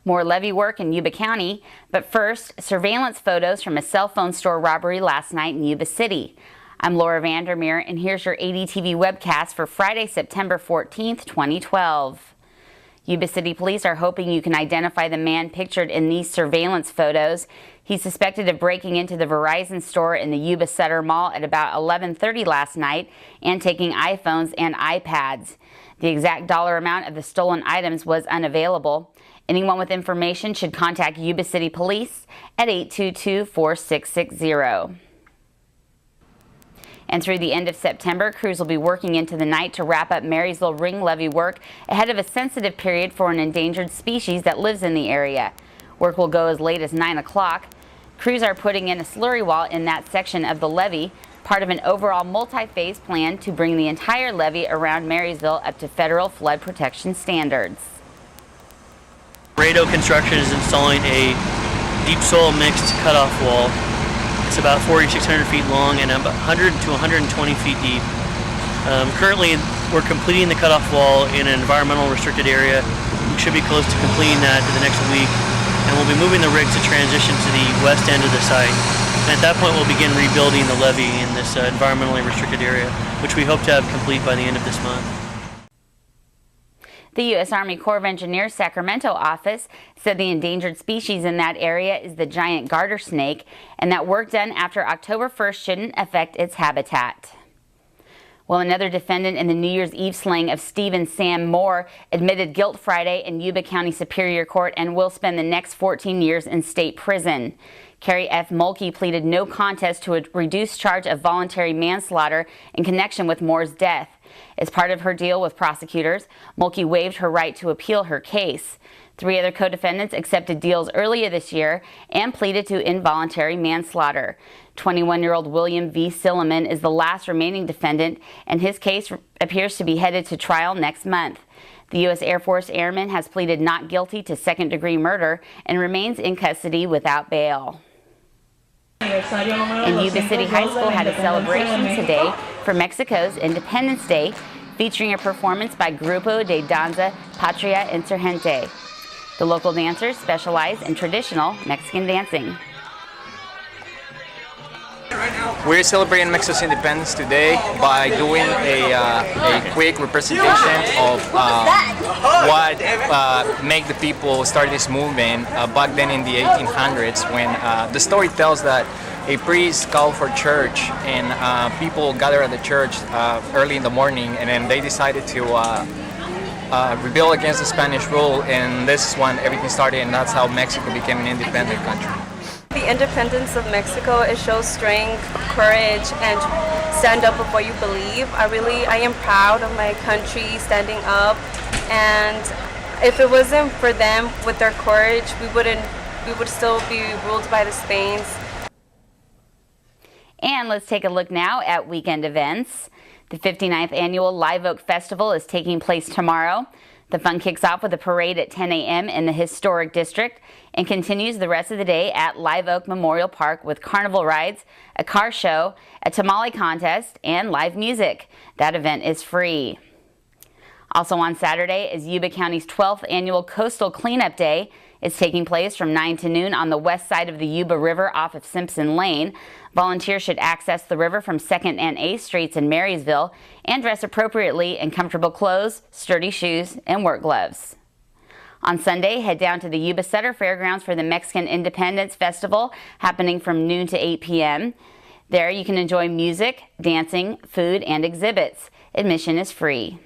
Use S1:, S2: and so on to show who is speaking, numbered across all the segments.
S1: More levee work in Yuba County, but first, surveillance photos from a cell phone store robbery last night in Yuba City. I'm Laura Vandermeer, and here's your ADTV Webcast for Friday, September 14th, 2012. Yuba City police are hoping you can identify the man pictured in these surveillance photos. He's suspected of breaking into the Verizon store in the Yuba Sutter Mall at about 11:30 last night and taking iPhones and iPads. The exact dollar amount of the stolen items was unavailable. Anyone with information should contact Yuba City Police at 822-4660. And through the end of September, crews will be working into the night to wrap up Marysville ring levee work ahead of a sensitive period for an endangered species that lives in the area. Work will go as late as 9 o'clock. Crews are putting in a slurry wall in that section of the levee, part of an overall multi-phase plan to bring the entire levee around Marysville up to federal flood protection standards.
S2: Rado Construction is installing a deep soil mixed cutoff wall. It's about 4,600 feet long and about 100 to 120 feet deep. Currently, we're completing the cutoff wall in an environmental restricted area. We should be close to completing that in the next week, and we'll be moving the rig to transition to the west end of the site. And at that point, we'll begin rebuilding the levee in this environmentally restricted area, which we hope to have complete by the end of this month.
S1: The U.S. Army Corps of Engineers Sacramento office said the endangered species in that area is the giant garter snake, and that work done after October 1st shouldn't affect its habitat. Well, another defendant in the New Year's Eve slaying of Stephen Sam Moore admitted guilt Friday in Yuba County Superior Court and will spend the next 14 years in state prison. Carrie F. Mulkey pleaded no contest to a reduced charge of voluntary manslaughter in connection with Moore's death. As part of her deal with prosecutors, Mulkey waived her right to appeal her case. 3 other co-defendants accepted deals earlier this year and pleaded to involuntary manslaughter. 21-year-old William V. Silliman is the last remaining defendant, and his case appears to be headed to trial next month. The U.S. Air Force airman has pleaded not guilty to second-degree murder and remains in custody without bail. And Yuba City High School had a celebration today for Mexico's Independence Day, featuring a performance by Grupo de Danza Patria Insurgente. The local dancers specialize in traditional Mexican dancing.
S3: We're celebrating Mexico's independence today by doing a quick representation of what made the people start this movement back then in the 1800s, when the story tells that a priest called for church and people gathered at the church early in the morning, and then they decided to rebel against the Spanish rule, and this is when everything started, and that's how Mexico became an independent country.
S4: The independence of Mexico, it shows strength, courage, and stand up for what you believe. I am proud of my country standing up, and if it wasn't for them with their courage, we would still be ruled by the Spains.
S1: And let's take a look now at weekend events. The 59th annual Live Oak Festival is taking place tomorrow. The fun kicks off with a parade at 10 a.m. in the Historic District and continues the rest of the day at Live Oak Memorial Park with carnival rides, a car show, a tamale contest, and live music. That event is free. Also on Saturday is Yuba County's 12th annual Coastal Cleanup Day. It's taking place from 9 to noon on the west side of the Yuba River off of Simpson Lane. Volunteers should access the river from 2nd and 8th Streets in Marysville and dress appropriately in comfortable clothes, sturdy shoes, and work gloves. On Sunday, head down to the Yuba Sutter Fairgrounds for the Mexican Independence Festival, happening from noon to 8 p.m. There you can enjoy music, dancing, food, and exhibits. Admission is free.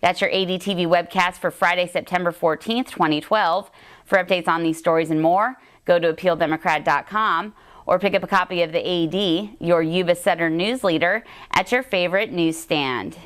S1: That's your ADTV Webcast for Friday, September 14th, 2012. For updates on these stories and more, go to AppealDemocrat.com or pick up a copy of the AD, your Yuba Sutter news leader, at your favorite newsstand.